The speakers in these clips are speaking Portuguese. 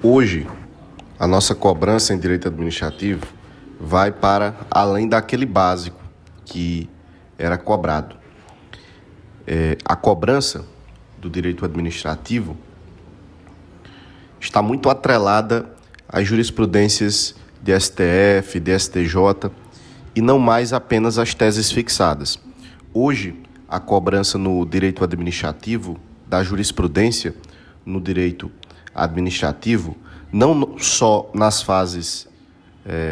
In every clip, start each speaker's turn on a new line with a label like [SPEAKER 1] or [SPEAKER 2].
[SPEAKER 1] Hoje, a nossa cobrança em direito administrativo vai para além daquele básico que era cobrado. A cobrança do direito administrativo está muito atrelada às jurisprudências de STF, de STJ e não mais apenas às teses fixadas. Hoje, a cobrança no direito administrativo, da jurisprudência no direito administrativo, não só nas fases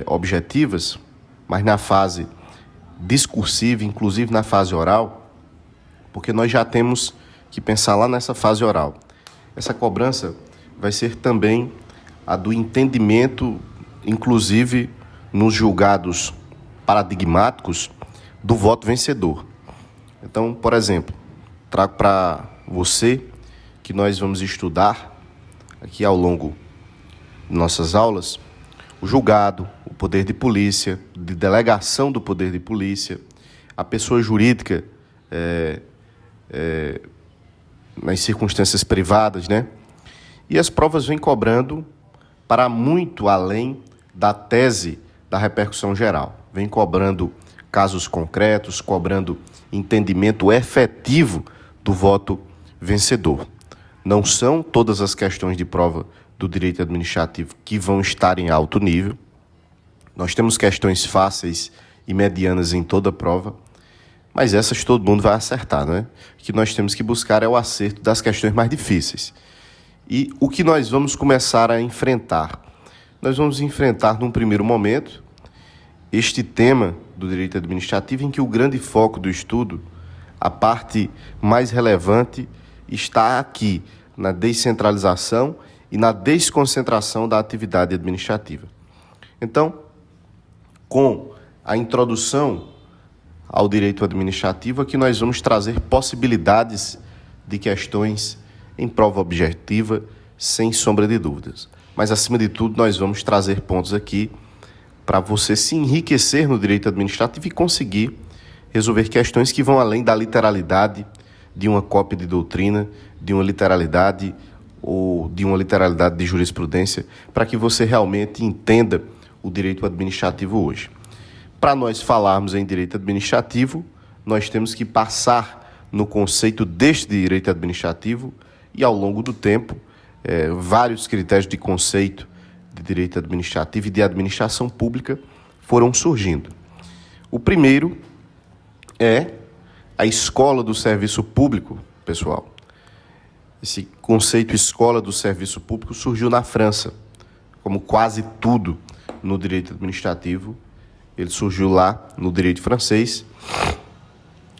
[SPEAKER 1] objetivas, mas na fase discursiva, inclusive na fase oral, porque nós já temos que pensar lá nessa fase oral. Essa cobrança vai ser também a do entendimento, inclusive nos julgados paradigmáticos, do voto vencedor. Então, por exemplo, trago para você que nós vamos estudar aqui ao longo de nossas aulas o julgado, o poder de polícia, de delegação do poder de polícia, a pessoa jurídica nas circunstâncias privadas, né? E as provas vêm cobrando para muito além da tese da repercussão geral. Vem cobrando casos concretos, cobrando entendimento efetivo do voto vencedor. Não são todas as questões de prova do direito administrativo que vão estar em alto nível. Nós temos questões fáceis e medianas em toda prova, mas essas todo mundo vai acertar, né? O que nós temos que buscar é o acerto das questões mais difíceis. E o que nós vamos começar a enfrentar? Nós vamos enfrentar, num primeiro momento, este tema do direito administrativo em que o grande foco do estudo, a parte mais relevante, está aqui na descentralização e na desconcentração da atividade administrativa. Então, com a introdução ao direito administrativo, aqui nós vamos trazer possibilidades de questões em prova objetiva, sem sombra de dúvidas. Mas, acima de tudo, nós vamos trazer pontos aqui para você se enriquecer no direito administrativo e conseguir resolver questões que vão além da literalidade de uma cópia de doutrina, de uma literalidade ou de uma literalidade de jurisprudência, para que você realmente entenda o direito administrativo hoje. Para nós falarmos em direito administrativo, nós temos que passar no conceito deste direito administrativo e, ao longo do tempo, vários critérios de conceito de direito administrativo e de administração pública foram surgindo. O primeiro é a escola do serviço público, pessoal. Esse conceito escola do serviço público surgiu na França, como quase tudo no direito administrativo. Ele surgiu lá no direito francês,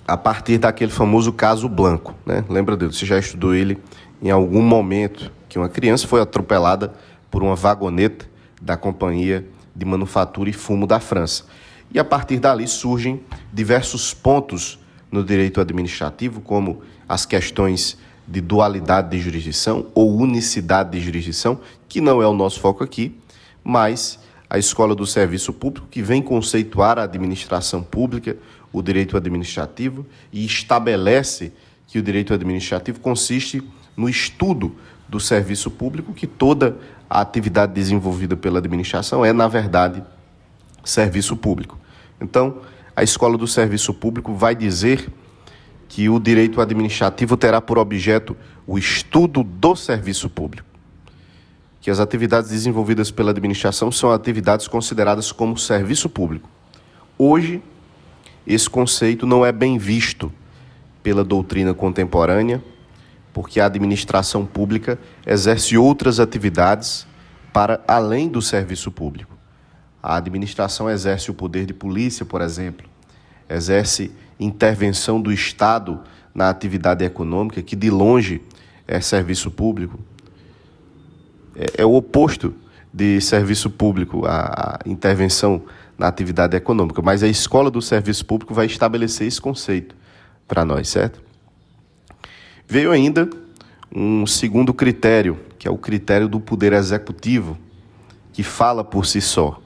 [SPEAKER 1] a partir daquele famoso caso Blanco, né? Lembra dele? Você já estudou ele em algum momento, que uma criança foi atropelada por uma vagoneta da Companhia de Manufatura e Fumo da França. E a partir dali surgem diversos pontos no direito administrativo, como as questões de dualidade de jurisdição ou unicidade de jurisdição, que não é o nosso foco aqui, mas a escola do serviço público, que vem conceituar a administração pública, o direito administrativo, e estabelece que o direito administrativo consiste no estudo do serviço público, que toda a atividade desenvolvida pela administração é, na verdade, serviço público. Então, a escola do serviço público vai dizer que o direito administrativo terá por objeto o estudo do serviço público, que as atividades desenvolvidas pela administração são atividades consideradas como serviço público. Hoje, esse conceito não é bem visto pela doutrina contemporânea, porque a administração pública exerce outras atividades para além do serviço público. A administração exerce o poder de polícia, por exemplo, exerce intervenção do Estado na atividade econômica, que de longe é serviço público. É o oposto de serviço público, a intervenção na atividade econômica, mas a escola do serviço público vai estabelecer esse conceito para nós, certo? Veio ainda um segundo critério, que é o critério do poder executivo, que fala por si só.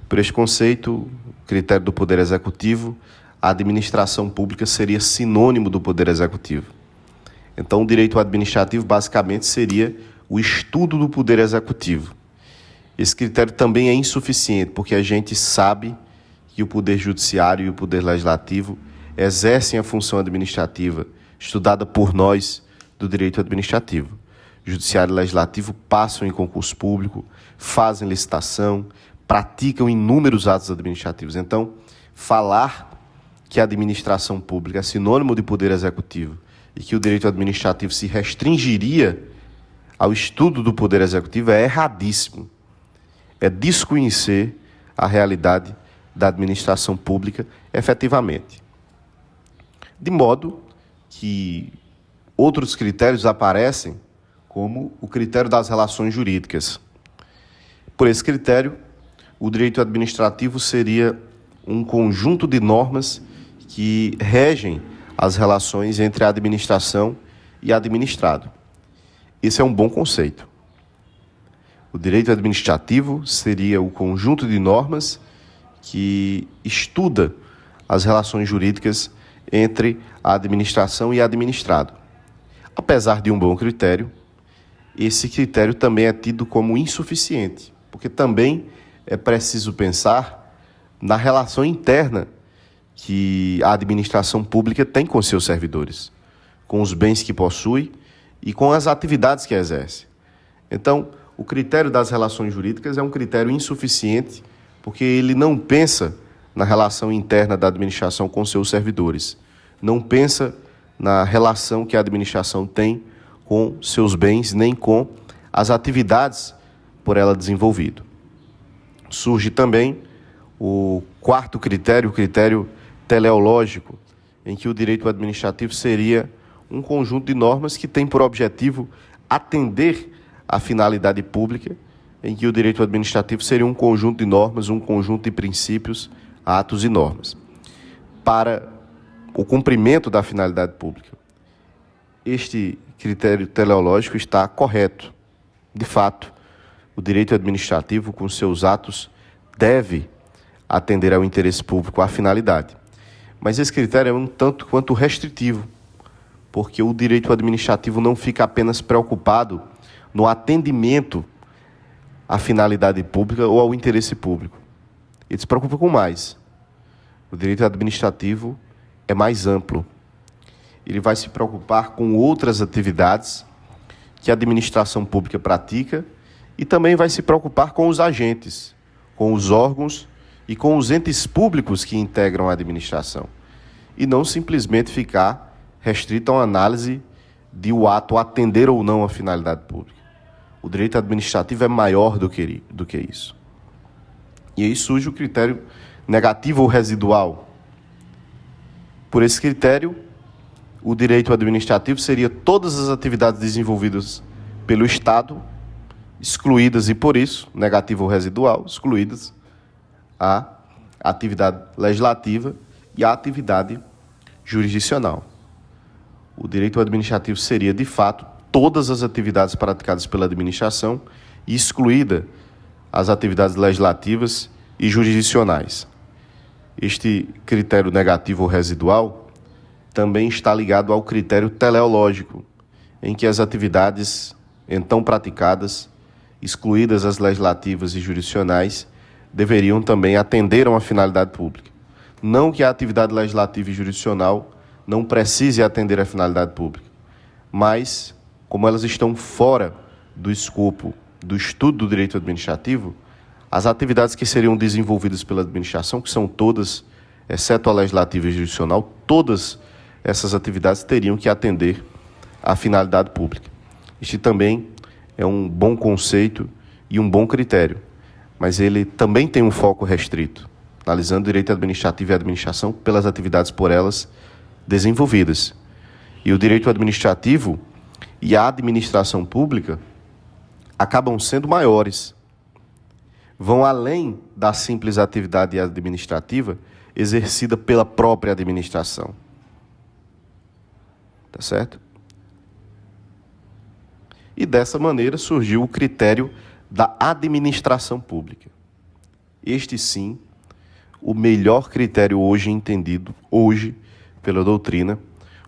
[SPEAKER 1] Por este conceito, critério do poder executivo, a administração pública seria sinônimo do poder executivo. Então, o direito administrativo basicamente seria o estudo do poder executivo. Esse critério também é insuficiente, porque a gente sabe que o poder judiciário e o poder legislativo exercem a função administrativa estudada por nós do direito administrativo. Judiciário e legislativo passam em concurso público, fazem licitação, praticam inúmeros atos administrativos. Então, falar que a administração pública é sinônimo de poder executivo e que o direito administrativo se restringiria ao estudo do poder executivo é erradíssimo. É desconhecer a realidade da administração pública efetivamente. De modo que outros critérios aparecem, como o critério das relações jurídicas. Por esse critério, o direito administrativo seria um conjunto de normas que regem as relações entre a administração e administrado. Esse é um bom conceito. O direito administrativo seria o conjunto de normas que estuda as relações jurídicas entre a administração e administrado. Apesar de um bom critério, esse critério também é tido como insuficiente, porque também é preciso pensar na relação interna que a administração pública tem com seus servidores, com os bens que possui e com as atividades que exerce. Então, o critério das relações jurídicas é um critério insuficiente, porque ele não pensa na relação interna da administração com seus servidores, não pensa na relação que a administração tem com seus bens, nem com as atividades por ela desenvolvido. Surge também o quarto critério, o critério teleológico, em que o direito administrativo seria um conjunto de normas que tem por objetivo atender à finalidade pública, em que o direito administrativo seria um conjunto de normas, um conjunto de princípios, atos e normas, para o cumprimento da finalidade pública. Este critério teleológico está correto. De fato, o direito administrativo, com seus atos, deve atender ao interesse público, à finalidade. Mas esse critério é um tanto quanto restritivo, porque o direito administrativo não fica apenas preocupado no atendimento à finalidade pública ou ao interesse público. Ele se preocupa com mais. O direito administrativo é mais amplo. Ele vai se preocupar com outras atividades que a administração pública pratica e também vai se preocupar com os agentes, com os órgãos e com os entes públicos que integram a administração. E não simplesmente ficar restrito a uma análise de o ato atender ou não à finalidade pública. O direito administrativo é maior do que isso. E aí surge o critério negativo ou residual. Por esse critério, o direito administrativo seria todas as atividades desenvolvidas pelo Estado, excluídas, e por isso, negativo ou residual, excluídas a atividade legislativa e a atividade jurisdicional. O direito administrativo seria, de fato, todas as atividades praticadas pela administração e excluída as atividades legislativas e jurisdicionais. Este critério negativo ou residual também está ligado ao critério teleológico, em que as atividades então praticadas, excluídas as legislativas e jurisdicionais, deveriam também atender a uma finalidade pública. Não que a atividade legislativa e jurisdicional não precise atender a finalidade pública, mas, como elas estão fora do escopo do estudo do direito administrativo, as atividades que seriam desenvolvidas pela administração, que são todas, exceto a legislativa e jurisdicional, todas essas atividades teriam que atender à finalidade pública. Este também é um bom conceito e um bom critério, mas ele também tem um foco restrito, analisando o direito administrativo e a administração pelas atividades por elas desenvolvidas. E o direito administrativo e a administração pública acabam sendo maiores, vão além da simples atividade administrativa exercida pela própria administração. Tá certo? E dessa maneira surgiu o critério da administração pública. Este sim, o melhor critério hoje entendido, hoje, pela doutrina,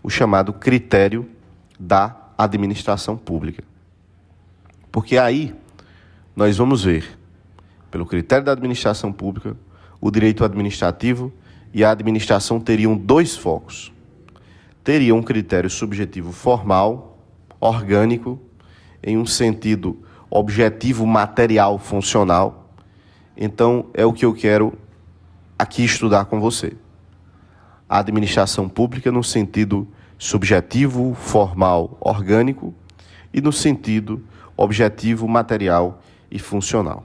[SPEAKER 1] o chamado critério da administração pública. Porque aí nós vamos ver, pelo critério da administração pública, o direito administrativo e a administração teriam dois focos. Teria um critério subjetivo formal, orgânico, em um sentido objetivo, material, funcional. Então, é o que eu quero aqui estudar com você. A administração pública no sentido subjetivo, formal, orgânico e no sentido objetivo, material e funcional.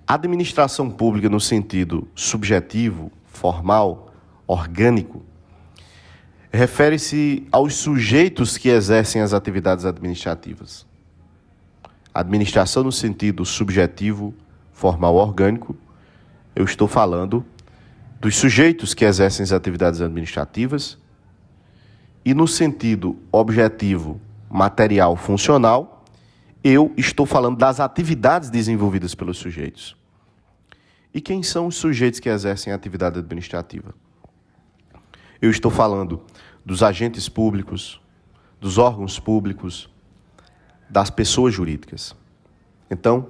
[SPEAKER 1] A administração pública no sentido subjetivo, formal, orgânico, refere-se aos sujeitos que exercem as atividades administrativas. A administração no sentido subjetivo, formal, orgânico, eu estou falando dos sujeitos que exercem as atividades administrativas, e no sentido objetivo, material, funcional, eu estou falando das atividades desenvolvidas pelos sujeitos. E quem são os sujeitos que exercem a atividade administrativa? Eu estou falando dos agentes públicos, dos órgãos públicos, das pessoas jurídicas. Então,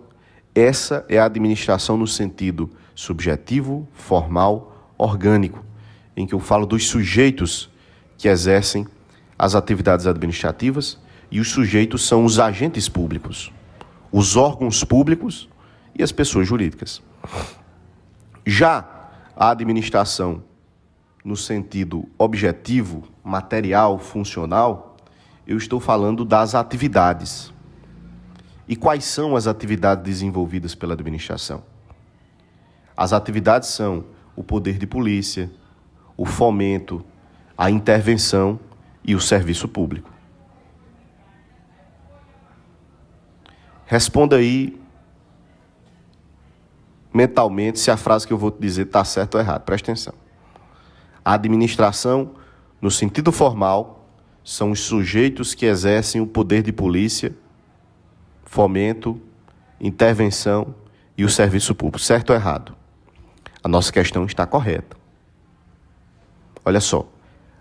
[SPEAKER 1] essa é a administração no sentido subjetivo, formal, orgânico, em que eu falo dos sujeitos que exercem as atividades administrativas, e os sujeitos são os agentes públicos, os órgãos públicos e as pessoas jurídicas. Já a administração no sentido objetivo, material, funcional, eu estou falando das atividades. E quais são as atividades desenvolvidas pela administração? As atividades são o poder de polícia, o fomento, a intervenção e o serviço público. Responda aí mentalmente se a frase que eu vou te dizer está certa ou errada. Presta atenção. A administração, no sentido formal, são os sujeitos que exercem o poder de polícia, fomento, intervenção e o serviço público. Certo ou errado? A nossa questão está correta. Olha só.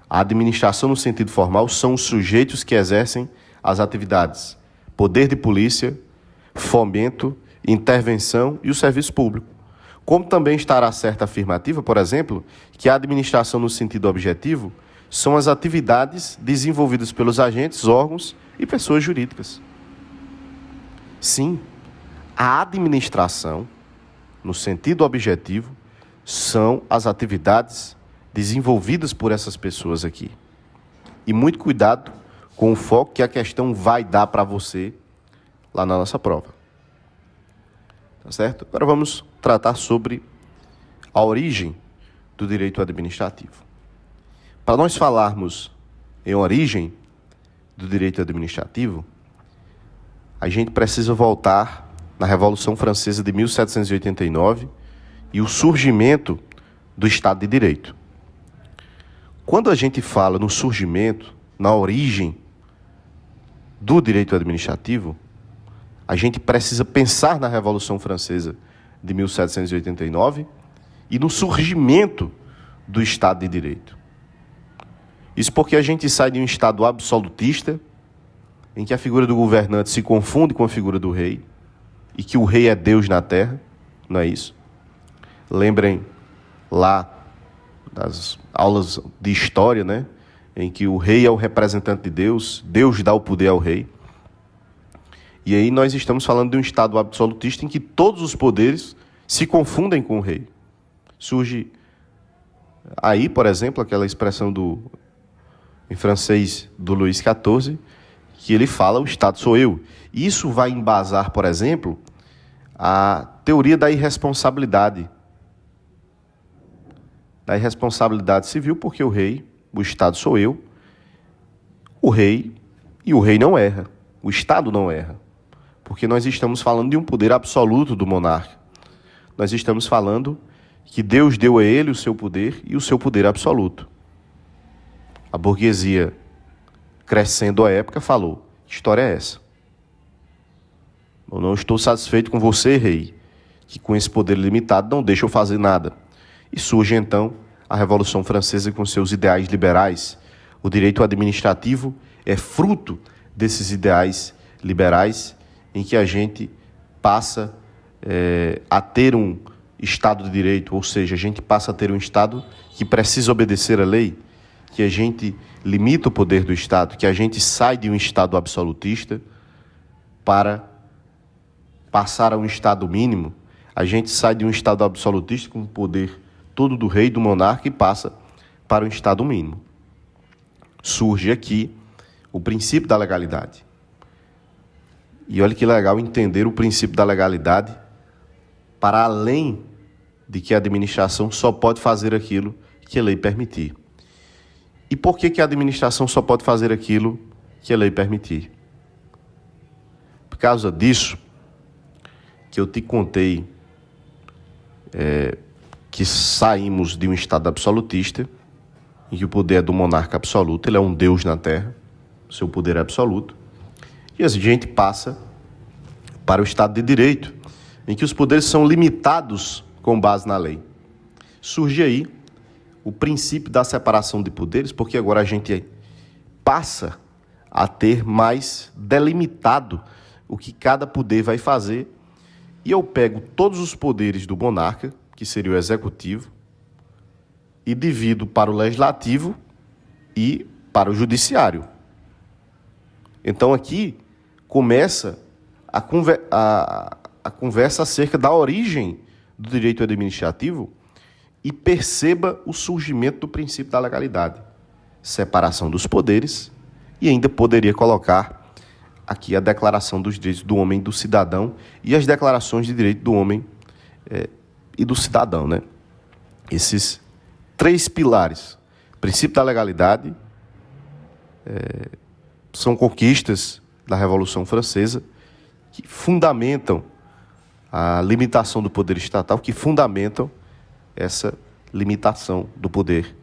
[SPEAKER 1] A administração, no sentido formal, são os sujeitos que exercem as atividades poder de polícia, fomento, intervenção e o serviço público. Como também estará certa a afirmativa, por exemplo, que a administração no sentido objetivo são as atividades desenvolvidas pelos agentes, órgãos e pessoas jurídicas. Sim, a administração, no sentido objetivo, são as atividades desenvolvidas por essas pessoas aqui. E muito cuidado com o foco que a questão vai dar para você lá na nossa prova. Tá certo? Agora vamos tratar sobre a origem do direito administrativo. Para nós falarmos em origem do direito administrativo, a gente precisa voltar na Revolução Francesa de 1789 e o surgimento do Estado de Direito. Quando a gente fala no surgimento, na origem do direito administrativo, a gente precisa pensar na Revolução Francesa de 1789 e no surgimento do Estado de Direito. Isso porque a gente sai de um Estado absolutista, em que a figura do governante se confunde com a figura do rei, e que o rei é Deus na terra, não é isso? Lembrem lá das aulas de história, né? Em que o rei é o representante de Deus, Deus dá o poder ao rei. E aí nós estamos falando de um Estado absolutista em que todos os poderes se confundem com o rei. Surge aí, por exemplo, aquela expressão em francês do Luís XIV, que ele fala, o Estado sou eu. Isso vai embasar, por exemplo, a teoria da irresponsabilidade. Da irresponsabilidade civil, porque o rei, o Estado sou eu, o rei não erra, o Estado não erra. Porque nós estamos falando de um poder absoluto do monarca. Nós estamos falando que Deus deu a ele o seu poder e o seu poder absoluto. A burguesia, crescendo à época, falou, que história é essa? Eu não estou satisfeito com você, rei, que com esse poder limitado não deixa eu fazer nada. E surge, então, a Revolução Francesa com seus ideais liberais. O direito administrativo é fruto desses ideais liberais, em que a gente passa a ter um Estado de Direito, ou seja, a gente passa a ter um Estado que precisa obedecer à lei, que a gente limita o poder do Estado, que a gente sai de um Estado absolutista para passar a um Estado mínimo, a gente sai de um Estado absolutista com o poder todo do rei, do monarca, e passa para um Estado mínimo. Surge aqui o princípio da legalidade. E olha que legal entender o princípio da legalidade para além de que a administração só pode fazer aquilo que a lei permitir. E por que a administração só pode fazer aquilo que a lei permitir? Por causa disso que eu te contei que saímos de um Estado absolutista, em que o poder é do monarca absoluto, ele é um Deus na Terra, seu poder é absoluto, e a gente passa para o Estado de Direito, em que os poderes são limitados com base na lei. Surge aí o princípio da separação de poderes, porque agora a gente passa a ter mais delimitado o que cada poder vai fazer, e eu pego todos os poderes do monarca, que seria o executivo, e divido para o legislativo e para o judiciário. Então aqui começa a conversa acerca da origem do direito administrativo, e perceba o surgimento do princípio da legalidade. Separação dos poderes, e ainda poderia colocar aqui a Declaração dos Direitos do Homem e do Cidadão e as declarações de direito do homem e do cidadão, né? Esses três pilares, princípio da legalidade, são conquistas da Revolução Francesa que fundamentam a limitação do poder estatal, que fundamentam essa limitação do poder,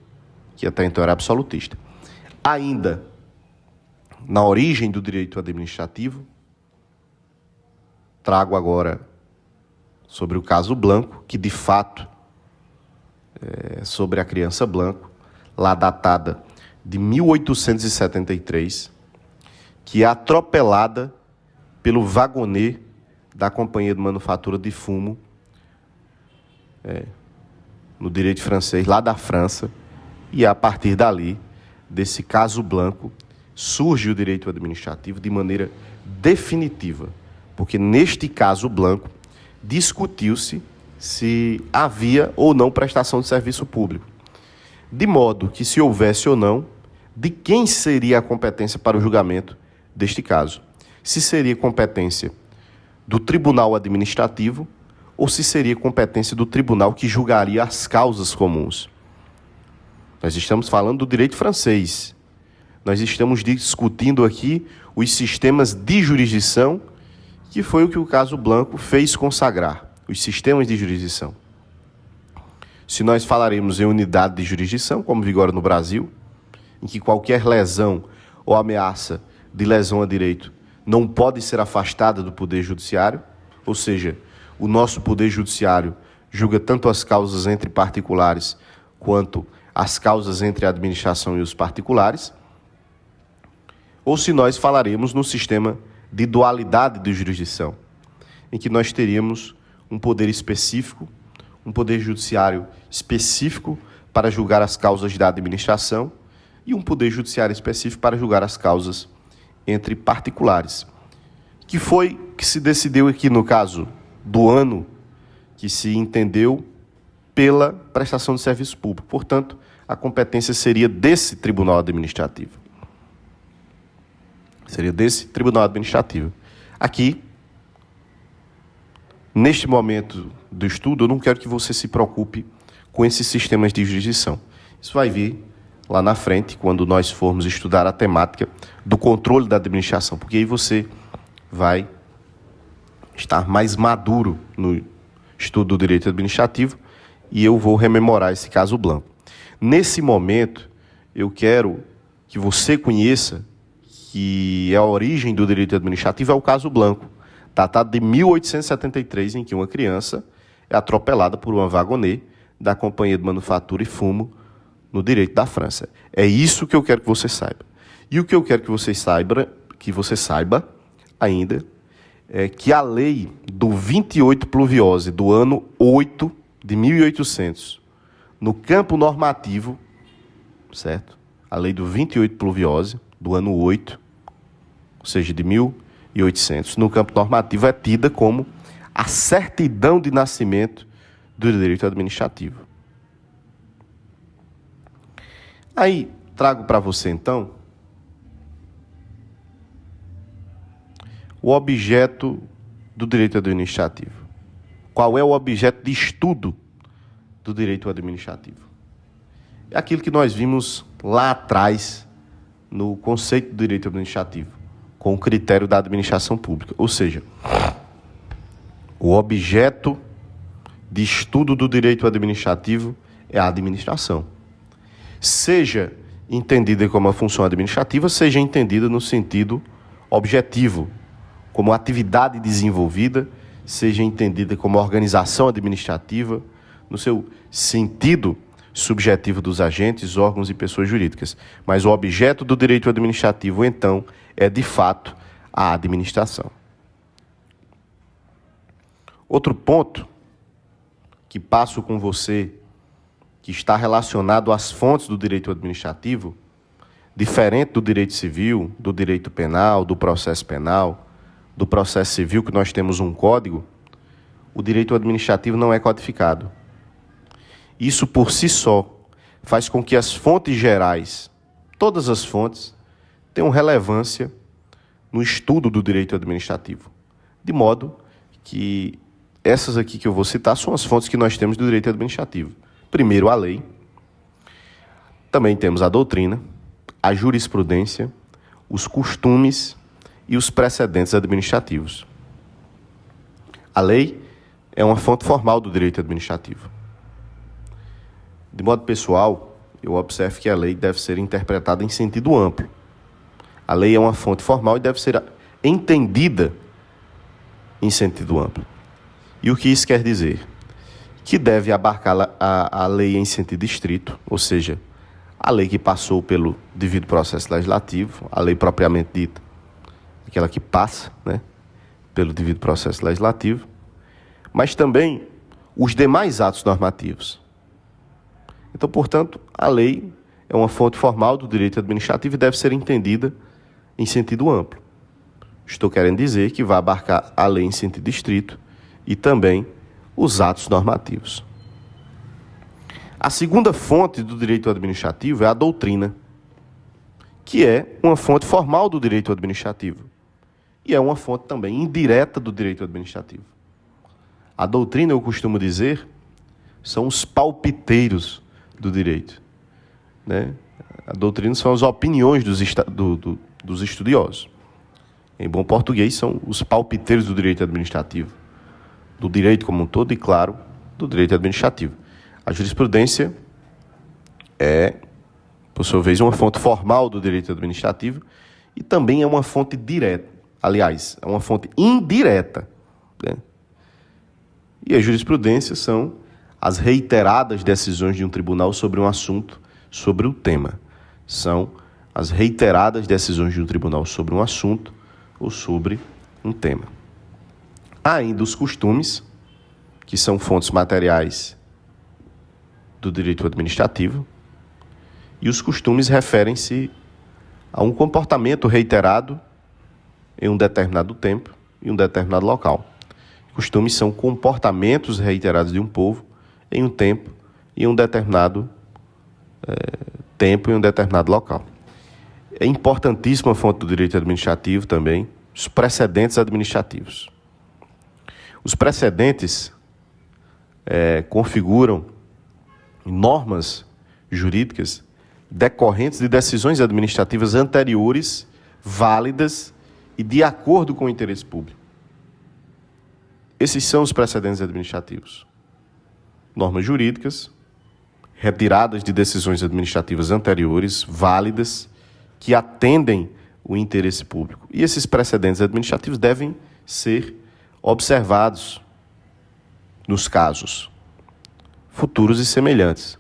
[SPEAKER 1] que até então era absolutista. Ainda na origem do direito administrativo, trago agora sobre o caso Blanco, que de fato é sobre a criança Blanco, lá datada de 1873, que é atropelada pelo wagonê da Companhia de Manufatura de Fumo, no direito francês, lá da França, e a partir dali, desse caso Blanco, surge o direito administrativo de maneira definitiva, porque neste caso Blanco discutiu-se se havia ou não prestação de serviço público, de modo que, se houvesse ou não, de quem seria a competência para o julgamento deste caso. Se seria competência do Tribunal Administrativo ou se seria competência do tribunal que julgaria as causas comuns. Nós estamos falando do direito francês. Nós estamos discutindo aqui os sistemas de jurisdição, que foi o que o caso Blanco fez consagrar, os sistemas de jurisdição. Se nós falaremos em unidade de jurisdição, como vigora no Brasil, em que qualquer lesão ou ameaça de lesão a direito não pode ser afastada do Poder Judiciário, ou seja, o nosso Poder Judiciário julga tanto as causas entre particulares quanto as causas entre a administração e os particulares, ou se nós falaremos no sistema de dualidade de jurisdição, em que nós teríamos um poder específico, um poder judiciário específico para julgar as causas da administração e um poder judiciário específico para julgar as causas entre particulares. Que foi que se decidiu aqui no caso do ano que se entendeu pela prestação de serviço público. Portanto, a competência seria desse Tribunal Administrativo. Seria desse Tribunal Administrativo. Aqui, neste momento do estudo, eu não quero que você se preocupe com esses sistemas de jurisdição. Isso vai vir lá na frente, quando nós formos estudar a temática do controle da administração, porque aí você vai estar mais maduro no estudo do direito administrativo e eu vou rememorar esse caso Blanco. Nesse momento, eu quero que você conheça que a origem do direito administrativo é o caso Blanco, datado de 1873, em que uma criança é atropelada por uma wagonê da Companhia de Manufatura e Fumo no direito da França. É isso que eu quero que você saiba. E o que eu quero que você saiba, ainda que a lei do 28 pluviose do ano 8 de 1800, no campo normativo, certo? A lei do 28 pluviose do ano 8, ou seja, de 1800, no campo normativo é tida como a certidão de nascimento do direito administrativo. Aí, trago para você, então, o objeto do direito administrativo. Qual é o objeto de estudo do direito administrativo? É aquilo que nós vimos lá atrás no conceito do direito administrativo, com o critério da administração pública. Ou seja, o objeto de estudo do direito administrativo é a administração. Seja entendida como a função administrativa, seja entendida no sentido objetivo, como atividade desenvolvida, seja entendida como organização administrativa, no seu sentido subjetivo dos agentes, órgãos e pessoas jurídicas. Mas o objeto do direito administrativo, então, é, de fato, a administração. Outro ponto que passo com você, que está relacionado às fontes do direito administrativo, diferente do direito civil, do direito penal, do processo penal, do processo civil, que nós temos um código, o direito administrativo não é codificado. Isso, por si só, faz com que as fontes gerais, todas as fontes, tenham relevância no estudo do direito administrativo. De modo que essas aqui que eu vou citar são as fontes que nós temos do direito administrativo. Primeiro, a lei. Também temos a doutrina, a jurisprudência, os costumes e os precedentes administrativos. A lei é uma fonte formal do direito administrativo. De modo pessoal, eu observo que a lei deve ser interpretada em sentido amplo. A lei é uma fonte formal e deve ser entendida em sentido amplo. E o que isso quer dizer? Que deve abarcar a lei em sentido estrito, ou seja, a lei que passou pelo devido processo legislativo, a lei propriamente dita, aquela que passa, né, pelo devido processo legislativo, mas também os demais atos normativos. Então, portanto, a lei é uma fonte formal do direito administrativo e deve ser entendida em sentido amplo. Estou querendo dizer que vai abarcar a lei em sentido estrito e também os atos normativos. A segunda fonte do direito administrativo é a doutrina, que é uma fonte formal do direito administrativo e é uma fonte também indireta do direito administrativo. A doutrina, eu costumo dizer, são os palpiteiros do direito, né? A doutrina são as opiniões dos estudiosos. Em bom português, são os palpiteiros do direito administrativo, do direito como um todo e, claro, do direito administrativo. A jurisprudência é, por sua vez, uma fonte formal do direito administrativo e também é uma fonte direta. Aliás, é uma fonte indireta, né? E a jurisprudência são as reiteradas decisões de um tribunal sobre um assunto, sobre o tema. São as reiteradas decisões de um tribunal sobre um assunto ou sobre um tema. Há ainda os costumes, que são fontes materiais do direito administrativo, e os costumes referem-se a um comportamento reiterado em um determinado tempo e um determinado local. Costumes são comportamentos reiterados de um povo em um tempo e em um determinado tempo e um determinado local. É importantíssima a fonte do direito administrativo também, os precedentes administrativos. Os precedentes configuram normas jurídicas decorrentes de decisões administrativas anteriores, válidas e de acordo com o interesse público. Esses são os precedentes administrativos. Normas jurídicas, retiradas de decisões administrativas anteriores, válidas, que atendem o interesse público. E esses precedentes administrativos devem ser observados nos casos futuros e semelhantes.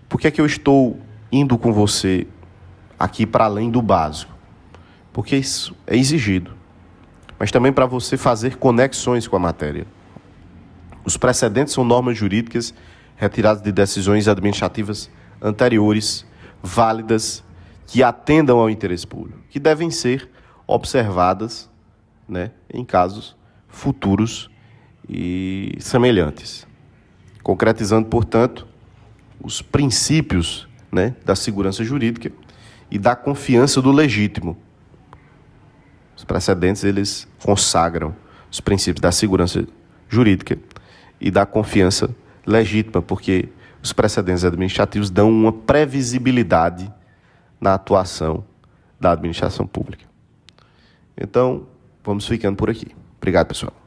[SPEAKER 1] Por que é que eu estou indo com você aqui para além do básico? Porque isso é exigido. mas também para você fazer conexões com a matéria. Os precedentes são normas jurídicas retiradas de decisões administrativas anteriores, válidas, que atendam ao interesse público, que devem ser observadas, né, em casos futuros e semelhantes. Concretizando, portanto, os princípios, né, da segurança jurídica e da confiança do legítimo. Os precedentes, eles consagram os princípios da segurança jurídica e da confiança legítima, porque os precedentes administrativos dão uma previsibilidade na atuação da administração pública. Então, vamos ficando por aqui. Obrigado, pessoal.